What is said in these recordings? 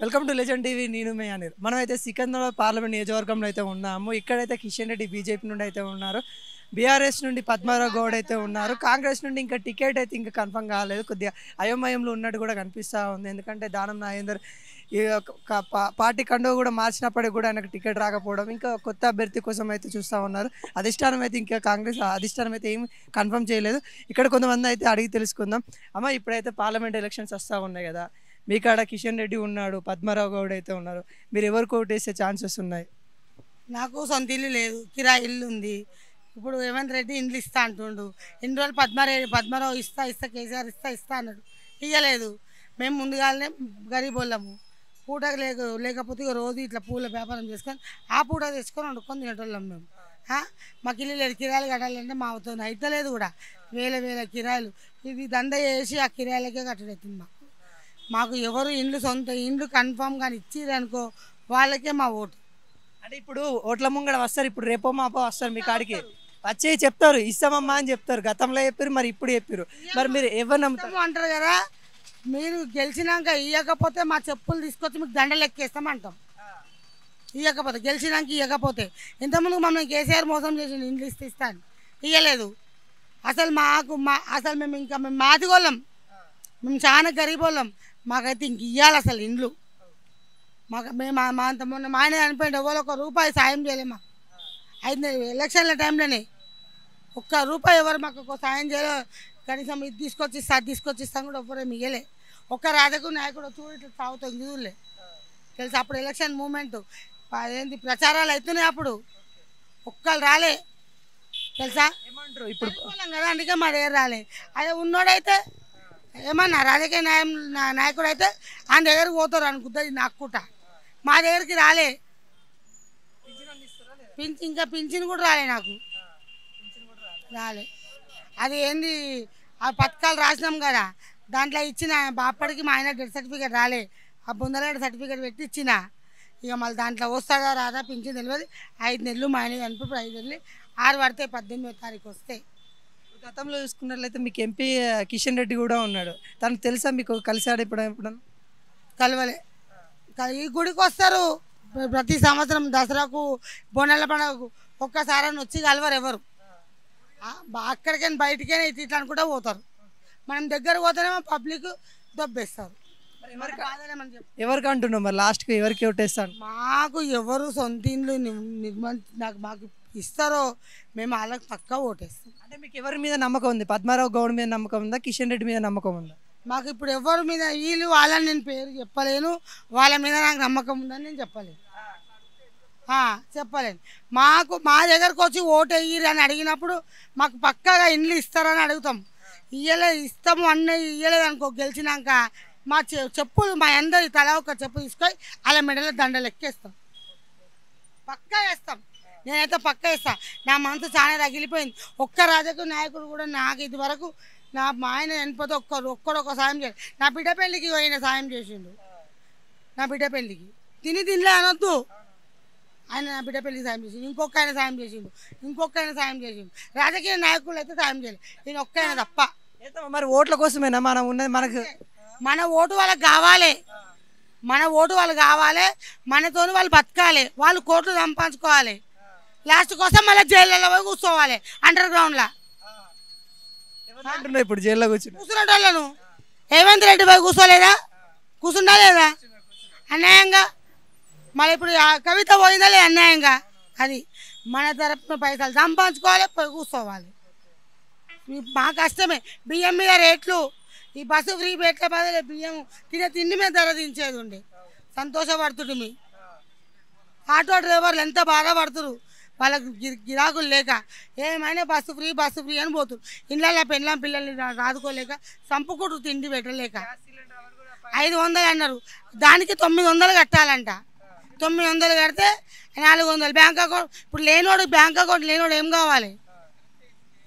Welcome to legend TV. నేను మే అనిల్. మనమైతే Secunderabad parliament నియోజకవర్గంలో అయితే ఉన్నాము. ఇక్కడైతే కిషన్ రెడ్డి బీజేపీ నుండి అయితే ఉన్నారు, బీఆర్ఎస్ నుండి పద్మారావు గౌడ్ అయితే ఉన్నారు, కాంగ్రెస్ నుండి ఇంకా టికెట్ అయితే ఇంకా కన్ఫర్మ్ కాలేదు. కొద్దిగా అయోమయంలో ఉన్నట్టు కూడా కనిపిస్తూ ఉంది. ఎందుకంటే దానం నాగేందర్ ఈ పార్టీ కండువ కూడా మార్చినప్పటికీ కూడా ఆయనకు టికెట్ రాకపోవడం, ఇంకా కొత్త అభ్యర్థి కోసం అయితే చూస్తూ ఉన్నారు. అధిష్టానం అయితే ఇంకా కాంగ్రెస్ అధిష్టానం అయితే ఏమి కన్ఫర్మ్ చేయలేదు. ఇక్కడ కొంతమంది అయితే అడిగి తెలుసుకుందాం. అమ్మ, ఇప్పుడైతే పార్లమెంట్ ఎలక్షన్స్ వస్తూ ఉన్నాయి కదా, మీ కాడ కిషన్ రెడ్డి ఉన్నాడు, పద్మారావు గౌడ్ అయితే ఉన్నారు, మీరు ఎవరికి ఓటేసే ఛాన్సెస్ ఉన్నాయి? నాకు సొంత ఇల్లు లేదు, కిరాయి ఇల్లు ఉంది. ఇప్పుడు రేవంత్ రెడ్డి ఇండ్లు ఇస్తా అంటుండు. ఇన్ని రోజులు పద్మారావు ఇస్తా కేసీఆర్ ఇస్తా అన్నాడు, ఇవ్వలేదు. మేము ముందుగానే గరీబ్ వాళ్ళము, పూట లేకపోతే ఇక రోజు ఇట్లా పూల వ్యాపారం చేసుకొని ఆ పూట తెచ్చుకొని వండుకొని తినేటోళ్ళం మేము. మాకు ఇల్లు లేదు, కిరాయిలు కట్టాలంటే మా అవుతుంది అయితలేదు కూడా. వేల కిరాయిలు ఇది దంద చేసి ఆ కిరాయిలకే కట్టడవుతుంది. మాకు ఎవరు ఇండ్లు సొంత ఇండ్లు కన్ఫామ్ కానీ ఇచ్చిరనుకో వాళ్ళకే మా ఓటు. అంటే ఇప్పుడు ఓట్ల ముంగడ వస్తారు, ఇప్పుడు రేపో మాపో వస్తారు మీ కాడికి వచ్చి చెప్తారు ఇస్తామమ్మా అని చెప్తారు. గతంలో చెప్పారు, మరి ఇప్పుడు చెప్పారు, మరి మీరు ఎవరు నమ్ముతారు అంటారు కదా. మీరు గెలిచినాక ఇవ్వకపోతే మా చెప్పులు తీసుకొచ్చి మీకు దండలు ఎక్కేస్తామంటాం. ఇవ్వకపోతే గెలిచినాక ఇవ్వకపోతే ఇంతకుముందు మమ్మల్ని కేసీఆర్ మోసం చేసిండు, ఇండ్లు ఇస్తాను ఇవ్వలేదు. అసలు మేము మాదిగోళ్ళం, మేము చాలా గరీబ్ వాళ్ళం. మాకైతే ఇంక ఇవ్వాలి అసలు ఇండ్లు. మేము మా అంత మొన్న మా ఆయన చనిపోయింది, ఎవరు ఒక రూపాయి సాయం చేయలేమా. అయితే ఎలక్షన్ల టైంలోనే ఒక్క రూపాయి ఎవరు మాకు ఒక సాయం చేయలేదు. కనీసం ఇది తీసుకొచ్చి ఇస్తాం కూడా ఎవ్వరే మిగలే. ఒక్క రాజకీయ నాయకుడు చూడు ఇట్లా తాగుతాం చూడలే తెలుసు. అప్పుడు ఎలక్షన్ మూమెంట్ ఏంటి ప్రచారాలు అవుతున్నాయి, అప్పుడు ఒక్కరు రాలే తెలుసా. ఏమంటారు ఇప్పుడు కదా, అందుకే మా దగ్గర రాలే. అదే ఉన్నోడైతే ఏమన్నా రాజకీయ నాయకుడు అయితే ఆయన దగ్గరికి పోతారు అనుకుంటుంది నాకుట. మా దగ్గరికి రాలే, ఇంకా పింఛన్ కూడా రాలే, నాకు రాలే. అది ఏంది ఆ పథకాలు రాసినాం కదా, దాంట్లో ఇచ్చిన అప్పటికి మా ఆయన డెత్ సర్టిఫికేట్ రాలే. ఆ బుందల సర్టిఫికేట్ పెట్టి ఇచ్చిన. ఇక మళ్ళీ దాంట్లో వస్తాడా రాదా పింఛన్ తెలియదు. 5 నెలలు మా ఆయన చనిపోయి 5 నెలలు 6 పడితే 18వ తారీఖు వస్తే. గతంలో చూసుకున్నట్లయితే మీకు ఎంపీ కిషన్ రెడ్డి కూడా ఉన్నాడు, తనకు తెలుసా మీకు? కలిసాడు ఎప్పుడన్నా? కలవలే. ఈ గుడికి వస్తారు ప్రతి సంవత్సరం, దసరాకు బోనాల పండుగకు ఒక్కసారి వచ్చి కలవరు ఎవరు. అక్కడికైనా బయటికైనా ఇట్లా అనుకుంటూ పోతారు. మనం దగ్గర పోతేనేమో పబ్లిక్ దొబ్బేస్తారు. ఎవరికి అంటున్నాం మరి లాస్ట్కి ఎవరికి ఓటేస్తాను? మాకు ఎవరు సొంత ఇండ్లు మాకు ఇస్తారో మేము వాళ్ళకి పక్కా ఓటేస్తాం. అంటే మీకు ఎవరి మీద నమ్మకం ఉంది? పద్మారావు గౌడ్ మీద నమ్మకం ఉందా, కిషన్ రెడ్డి మీద నమ్మకం ఉందా? మాకు ఇప్పుడు ఎవరి మీద వీళ్ళు వాళ్ళని నేను పేరు చెప్పలేను, వాళ్ళ మీద నాకు నమ్మకం ఉందని నేను చెప్పలేను. మా దగ్గరకు వచ్చి ఓటు వేయరు అని అడిగినప్పుడు మాకు పక్కాగా ఇండ్లు ఇస్తారని అడుగుతాం. ఇస్తాము ఇయ్యలేదు అనుకో, గెలిచినాక మా చెప్పులు మా అందరి తల ఒక చెప్పు తీసుకొని అలా మెడలో దండలు ఎక్కేస్తాం. పక్కా వేస్తాం, నేనైతే పక్కా వేస్తాను. నా మనసు చాలా రగిలిపోయింది. ఒక్క రాజకీయ నాయకుడు కూడా నాకు ఇది వరకు మా ఆయన చనిపోతే ఒక్కడొక్క సాయం చేయాలి. నా బిడ్డ పెళ్ళికి ఆయన సాయం చేసిండు, నా బిడ్డ పెళ్ళికి తినలే అనొద్దు. ఆయన నా బిడ్డ పెళ్ళికి సాయం చేసిండు, ఇంకొక ఆయన సాయం చేసిండు, రాజకీయ నాయకులు అయితే సాయం చేయలేదు, నేను ఒక్క ఆయన తప్ప. మరి ఓట్ల కోసమేనా మనం ఉన్నది? మన ఓటు వాళ్ళకి కావాలి, మనతోని వాళ్ళు బతకాలి, వాళ్ళు కోట్లు సంపాదించుకోవాలి. లాస్ట్ కోసం మళ్ళీ జైళ్ళలో పోయి కూర్చోవాలి, అండర్ గ్రౌండ్లో. ఇప్పుడు జైల్లో కూర్చున్నోళ్ళను రేవంత్ రెడ్డి పోయి కూర్చుండా లేదా అన్యాయంగా? మళ్ళీ ఇప్పుడు కవిత పోయిందా లేదా అన్యాయంగా? అది మన తరపున పైసలు సంపాదించుకోవాలి, పోయి కూర్చోవాలి. మా కష్టమే. బియ్యం మీద రేట్లు, ఈ బస్సు ఫ్రీ పెట్టే బదులు బియ్యం తిండి మీద ధర దించేది ఉండే సంతోషపడుతుంది. మీ ఆటో డ్రైవర్లు ఎంత బాధపడుతురు, వాళ్ళకి గిరాకులు లేక. ఏమైనా బస్సు ఫ్రీ అని పోతురు. ఇళ్ళల్లో పెళ్ళాం పిల్లల్ని రాదుకోలేక, సంపుకుడు తిండి పెట్టలేక 500 అన్నారు, దానికి 900 కట్టాలంట. 900 కడితే 400 బ్యాంక్ అకౌంట్. ఇప్పుడు లేనోడు బ్యాంక్ అకౌంట్ లేనోడు ఏం కావాలి?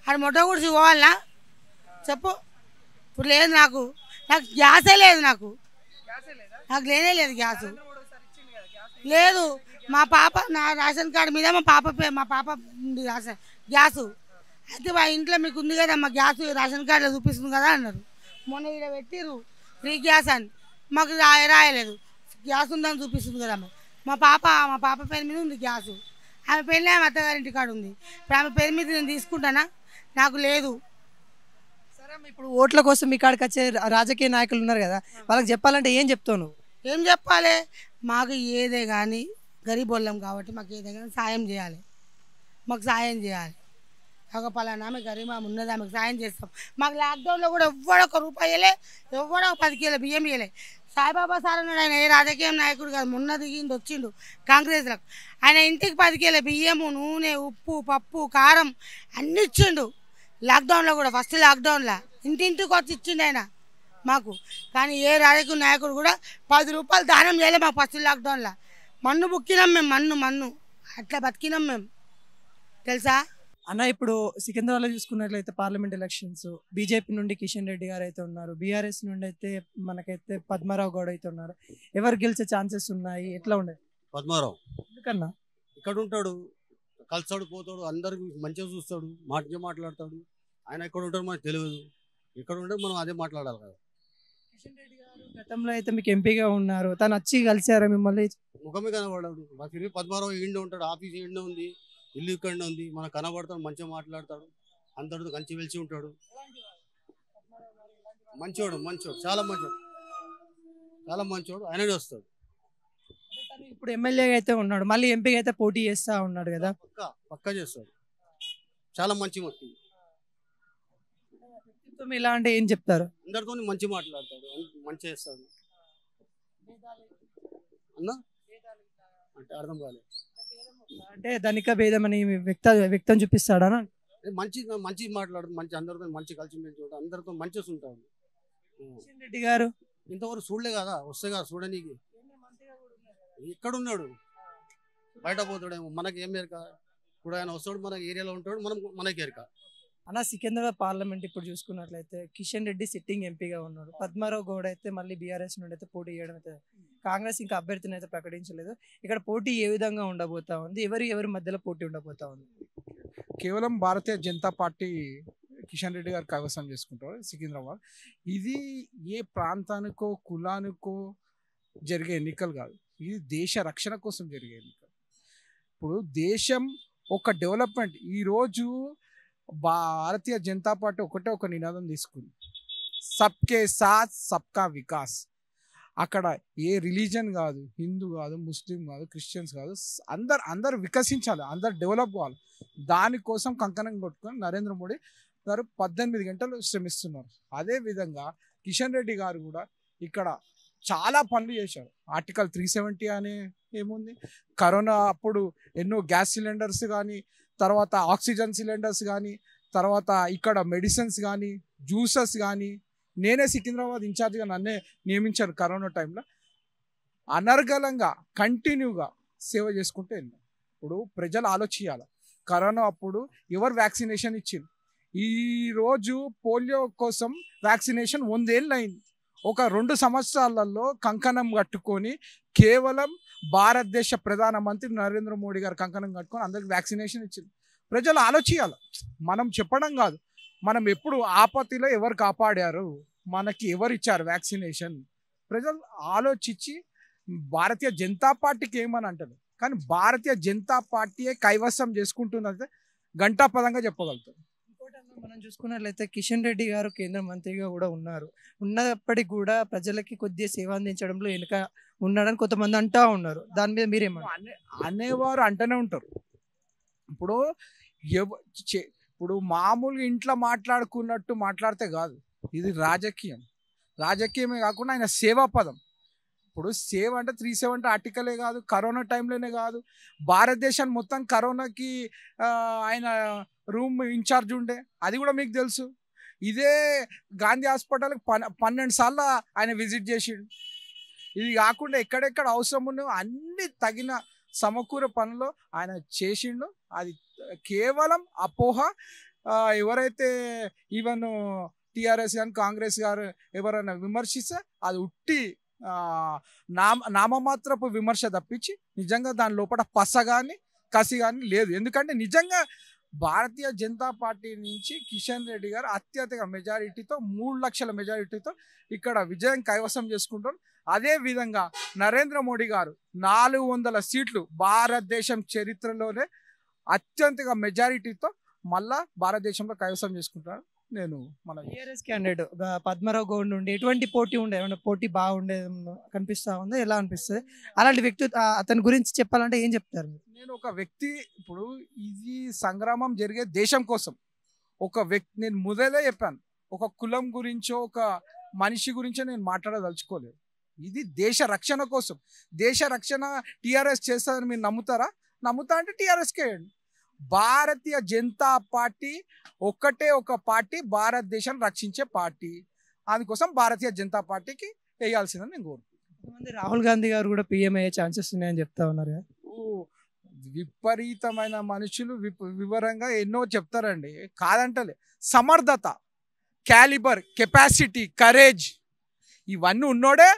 అది మొట్ట గుడిసి పోవాలనా చెప్పు? ఇప్పుడు లేదు, నాకు గ్యాసే లేదు, నాకు లేనే లేదు గ్యాసు లేదు. మా పాప నా రేషన్ కార్డు మీద మా పాప ఉంది గ్యాసు. అయితే మా ఇంట్లో మీకు ఉంది కదా మా గ్యాస్ రేషన్ కార్డులో చూపిస్తుంది కదా అన్నారు. మొన్న ఇక్కడ పెట్టిర్రు ఫ్రీ గ్యాస్ అని, మాకు రాయలేదు. గ్యాస్ ఉందని చూపిస్తుంది కదా ఆమె. మా పాప పేరు మీద ఉంది గ్యాసు. ఆమె పెళ్ళి ఆమె అత్తగారింటి కాడ ఉంది. ఇప్పుడు ఆమె పేరు మీద నేను తీసుకుంటానా? నాకు లేదు. సరే అమ్మ, ఇప్పుడు ఓట్ల కోసం మీ కాడికి వచ్చే రాజకీయ నాయకులు ఉన్నారు కదా, వాళ్ళకి చెప్పాలంటే ఏం చెప్తావు నువ్వు? ఏం చెప్పాలి? మాకు ఏదే కానీ గరీబోళ్ళం కాబట్టి మాకు ఏదే కానీ సాయం చేయాలి. మాకు సాయం చేయాలి. ఒక పలానా ఆమె గరీబ్ ఆమె ఉన్నది, ఆమెకు సాయం చేస్తాం. మాకు లాక్డౌన్లో కూడా ఎవ్వడో ఒక రూపాయి ఇవ్వలే, ఎవ్వడో 10 కిలో బియ్యం ఇవ్వలే. సాయిబాబా సార్ అన్నాడు, ఆయన ఏ రాజకీయ నాయకుడు కాదు, మొన్న దిగింది వచ్చిండు కాంగ్రెస్లకు. ఆయన ఇంటికి 10 కిలో బియ్యము, నూనె, ఉప్పు, పప్పు, కారం అన్నీ ఇచ్చిండు. లాక్డౌన్లో కూడా ఫస్ట్ లాక్డౌన్లో ఇంటింటికి వచ్చి ఇచ్చిండు ఆయన మాకు. కానీ ఏ రాజకీయ నాయకుడు కూడా 10 రూపాయలు దానం చేయలే మాకు ఫస్ట్ లాక్డౌన్లో. మన్ను బుక్కినాం మేము, మన్ను అట్లా బతికినాం మేము, తెలుసా అన్న. ఇప్పుడు సికింద్రాబాద్లో చూసుకున్నట్లయితే పార్లమెంట్ ఎలక్షన్స్ బీజేపీ నుండి కిషన్ రెడ్డి గారు అయితే ఉన్నారు, బీఆర్ఎస్ నుండి అయితే మనకైతే పద్మారావు గౌడ్ అయితే ఉన్నారు. ఎవరు గెలిచే ఛాన్సెస్ ఉన్నాయి? ఎట్లా ఉండదు? పద్మారావు ఎందుకన్నా? ఇక్కడ ఉంటాడు, కలిసాడు పోతాడు, అందరికి మంచిగా చూస్తాడు, మంచిగా మాట్లాడతాడు. ఆయన ఎక్కడ ఉంటాడు మనకు తెలియదు, ఎక్కడ ఉంటే మనం అదే మాట్లాడాలి కదా. కిషన్ రెడ్డి గారు గతంలో అయితే మీకు ఎంపీగా ఉన్నారు, తను వచ్చి కలిసారా మిమ్మల్ని? ముఖమే కనబడాడు. మా తిరిగి పద్మారావు ఈయన ఉంటాడు, ఆఫీస్ ఈయన ఉంది, ఇల్లు ఇక్కడనే ఉంది, మనకు కనబడతాడు, మంచిగా మాట్లాడతాడు, అందరితో కంచి వెలిసి ఉంటాడు. మంచోడు చాలా మంచోడు, ఆయననే వస్తాడు. తను ఇప్పుడు ఎమ్మెల్యేగా అయితే ఉన్నాడు, మళ్ళీ ఎంపీగా అయితే పోటీ చేస్తా ఉన్నాడు కదా. పక్కా చేస్తాడు, చాలా మంచి వ్యక్తి. వ్యక్తిత్వం ఇలా అంటే ఏం చెప్తారు? అందరితో మంచి మాట్లాడతాడు, మంచి చేస్తాడు అన్న. అంటే అర్థం కాలేదు. అంటే ధనిక భేదం అని వ్యక్తం చూపిస్తాడా? మంచి మాట్లాడు, మంచి అందరితో మంచి కలిసి మెలిసి ఉంటాడు, అందరితో మంచిగా ఉంటాడు. కిషన్ రెడ్డి గారు ఇంతవరకు చూడలే కదా, వస్తే కదా చూడనీకి. ఎక్కడున్నాడు? బయట పోతాడేమో, మనకి ఏం ఎరక. ఇప్పుడు ఆయన వస్తాడు, మన ఏరియాలో ఉంటాడు, మనకి ఎరక. అన్న, సికింద్రాబాద్ పార్లమెంట్ ఇప్పుడు చూసుకున్నట్లయితే కిషన్ రెడ్డి సిట్టింగ్ ఎంపీగా ఉన్నారు, పద్మారావు గౌడ్ అయితే మళ్ళీ బీఆర్ఎస్ నుండి అయితే పోటీ చేయడం అయితే, కాంగ్రెస్ ఇంకా అభ్యర్థిని అయితే ప్రకటించలేదు. ఇక్కడ పోటీ ఏ విధంగా ఉండబోతా ఉంది? ఎవరి మధ్యలో పోటీ ఉండబోతా ఉంది? కేవలం భారతీయ జనతా పార్టీ కిషన్ రెడ్డి గారు కైవసం చేసుకుంటారు సికింద్రాబాద్. ఇది ఏ ప్రాంతానికో కులానికో జరిగే ఎన్నికలు కాదు, ఇది దేశ రక్షణ కోసం జరిగే ఎన్నికలు. ఇప్పుడు దేశం ఒక డెవలప్మెంట్, ఈరోజు భారతీయ జనతా పార్టీ ఒక నినాదం తీసుకుంది, సబ్కే సాత్ సబ్కా వికాస్. అక్కడ ఏ రిలీజన్ కాదు, హిందూ కాదు, ముస్లిం కాదు, క్రిస్టియన్స్ కాదు, అందరు వికసించాలి, అందరు డెవలప్ కావాలి. దానికోసం కంకణం కొట్టుకొని నరేంద్ర మోడీ గారు 18 గంటలు శ్రమిస్తున్నారు. అదేవిధంగా కిషన్ రెడ్డి గారు కూడా ఇక్కడ చాలా పనులు చేశారు. ఆర్టికల్ 370 అనే ఏముంది, కరోనా అప్పుడు ఎన్నో గ్యాస్ సిలిండర్స్ కానీ, తర్వాత ఆక్సిజన్ సిలిండర్స్ కానీ, తర్వాత ఇక్కడ మెడిసిన్స్ కానీ, జ్యూసెస్ కానీ, నేనే సికింద్రాబాద్ ఇన్ఛార్జ్గా నన్నే నియమించారు కరోనా టైంలో. అనర్గళంగా కంటిన్యూగా సేవ చేసుకుంటూ వెళ్ళాం. ఇప్పుడు ప్రజలు ఆలోచించాలి, కరోనా అప్పుడు ఎవరు వ్యాక్సినేషన్ ఇచ్చింది? ఈరోజు పోలియో కోసం వ్యాక్సినేషన్ 100 ఏళ్ళు అయింది. ఒక 2 సంవత్సరాలలో కంకణం కట్టుకొని కేవలం భారతదేశ ప్రధానమంత్రి నరేంద్ర మోడీ గారు కంకణం కట్టుకొని అందరికి వ్యాక్సినేషన్ ఇచ్చింది. ప్రజలు ఆలోచించాలి, మనం చెప్పడం కాదు. మనం ఎప్పుడు ఆపత్తిలో ఎవరు కాపాడారు, మనకి ఎవరు ఇచ్చారు వ్యాక్సినేషన్, ప్రజలు ఆలోచించి భారతీయ జనతా పార్టీకి ఏమని అంటారు. కానీ భారతీయ జనతా పార్టీయే కైవసం చేసుకుంటున్నది ఘంటాపదంగా చెప్పగలుగుతారు. మనం చూసుకున్నట్లయితే కిషన్ రెడ్డి గారు కేంద్ర మంత్రిగా కూడా ఉన్నారు, ఉన్నప్పటికీ కూడా ప్రజలకి కొద్దిగా సేవ అందించడంలో వెనుక ఉన్నాడని కొంతమంది అంటా ఉన్నారు. దాని మీద మీరేమన్నా? అనేవారు అంటూనే ఉంటారు. ఇప్పుడు మామూలుగా ఇంట్లో మాట్లాడుకున్నట్టు మాట్లాడితే కాదు, ఇది రాజకీయమే కాకుండా ఆయన సేవా పదం. ఇప్పుడు సేవ అంటే 370 ఆర్టికలే కాదు, కరోనా టైంలోనే కాదు, భారతదేశాన్ని మొత్తం కరోనాకి ఆయన రూమ్ ఇన్ఛార్జ్ ఉండే, అది కూడా మీకు తెలుసు. ఇదే గాంధీ హాస్పిటల్కి 12 సార్లు ఆయన విజిట్ చేసిండు. ఇది కాకుండా ఎక్కడెక్కడ అవసరం ఉన్నాయో అన్ని తగిన సమకూర పనులు ఆయన చేసిండు. అది కేవలం అపోహ. ఎవరైతే ఈవెన్ టీఆర్ఎస్ కానీ కాంగ్రెస్ గారు ఎవరైనా విమర్శిస్తే అది ఉట్టి నామమాత్రపు విమర్శ తప్పించి నిజంగా దాని లోపల పస కానీ కసి కానీ లేదు. ఎందుకంటే నిజంగా భారతీయ జనతా పార్టీ నుంచి కిషన్ రెడ్డి గారు అత్యధిక మెజారిటీతో 3 లక్షల మెజారిటీతో ఇక్కడ విజయం కైవసం చేసుకుంటారు. అదేవిధంగా నరేంద్ర మోడీ గారు 400 సీట్లు భారతదేశం చరిత్రలోనే అత్యంత మెజారిటీతో మళ్ళా భారతదేశంలో కైవసం చేసుకుంటారు. నేను మన టీఆర్ఎస్ క్యాండిడేట్ పద్మారావు గౌడ్ నుండి ఎటువంటి పోటీ ఉండే, ఏమైనా పోటీ బాగుండే కనిపిస్తా ఉందా, ఎలా అనిపిస్తుంది? అలాంటి వ్యక్తి అతని గురించి చెప్పాలంటే ఏం చెప్తారు? నేను ఒక వ్యక్తి, ఇప్పుడు ఇది సంగ్రామం జరిగే దేశం కోసం. ఒక వ్యక్తి, నేను మొదలే చెప్పాను, ఒక కులం గురించో ఒక మనిషి గురించో నేను మాట్లాడదలుచుకోలేదు. ఇది దేశ రక్షణ కోసం. దేశ రక్షణ టీఆర్ఎస్ చేస్తారని మీరు నమ్ముతారా? నమ్ముతా అంటే టీఆర్ఎస్కే వేయండి. భారతీయ జనతా పార్టీ ఒక్కటే ఒక పార్టీ, భారతదేశాన్ని రక్షించే పార్టీ. అందుకోసం భారతీయ జనతా పార్టీకి వేయాల్సిందని నేను కోరుకుంటున్నాను. కొంతమంది రాహుల్ గాంధీ గారు కూడా పీఎం అయ్యే ఛాన్సెస్ ఉన్నాయని చెప్తా ఉన్నారు కదా. విపరీతమైన మనుషులు వివరంగా ఎన్నో చెప్తారండి, కాదంటలే. సమర్థత, క్యాలిబర్, కెపాసిటీ, కరేజ్ ఇవన్నీ ఉన్నోడే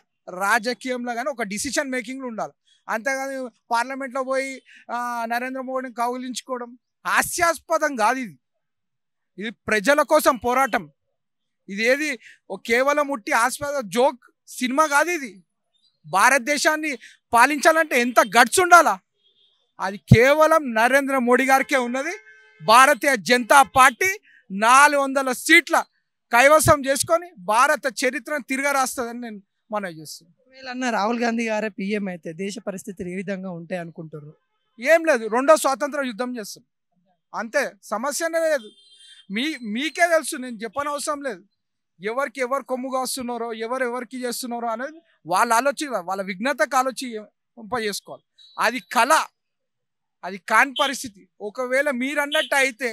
రాజకీయంలో కానీ ఒక డిసిషన్ మేకింగ్లో ఉండాలి. అంతేగాని పార్లమెంట్లో పోయి నరేంద్ర మోడీని కౌగిలించుకోవడం హాస్యాస్పదం కాదు. ఇది ప్రజల కోసం పోరాటం. ఇది ఏది కేవలం ఉట్టి హాస్యాస్పద జోక్ సినిమా కాదు. ఇది భారతదేశాన్ని పాలించాలంటే ఎంత గట్స్ ఉండాలా, అది కేవలం నరేంద్ర మోడీ గారికే ఉన్నది. భారతీయ జనతా పార్టీ 400 సీట్ల కైవసం చేసుకొని భారత చరిత్రను తిరగరాస్తుందని నేను మనవి చేస్తున్నాను. ఒకవేళ రాహుల్ గాంధీ గారే పీఎం అయితే దేశ పరిస్థితులు ఏ విధంగా ఉంటాయి అనుకుంటారు? ఏం లేదు, 2వ స్వాతంత్ర యుద్ధం చేస్తాం అంతే, సమస్యనే లేదు. మీకే తెలుసు, నేను చెప్పనవసరం లేదు. ఎవరికి ఎవరు కొమ్ముగా వస్తున్నారో, ఎవరికి చేస్తున్నారో అనేది వాళ్ళ ఆలోచన, వాళ్ళ విఘ్నతకు చేసుకోవాలి. అది కళ, అది కాని పరిస్థితి. ఒకవేళ మీరు అన్నట్టు అయితే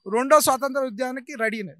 2వ స్వాతంత్ర యుద్ధానికి రెడీనే.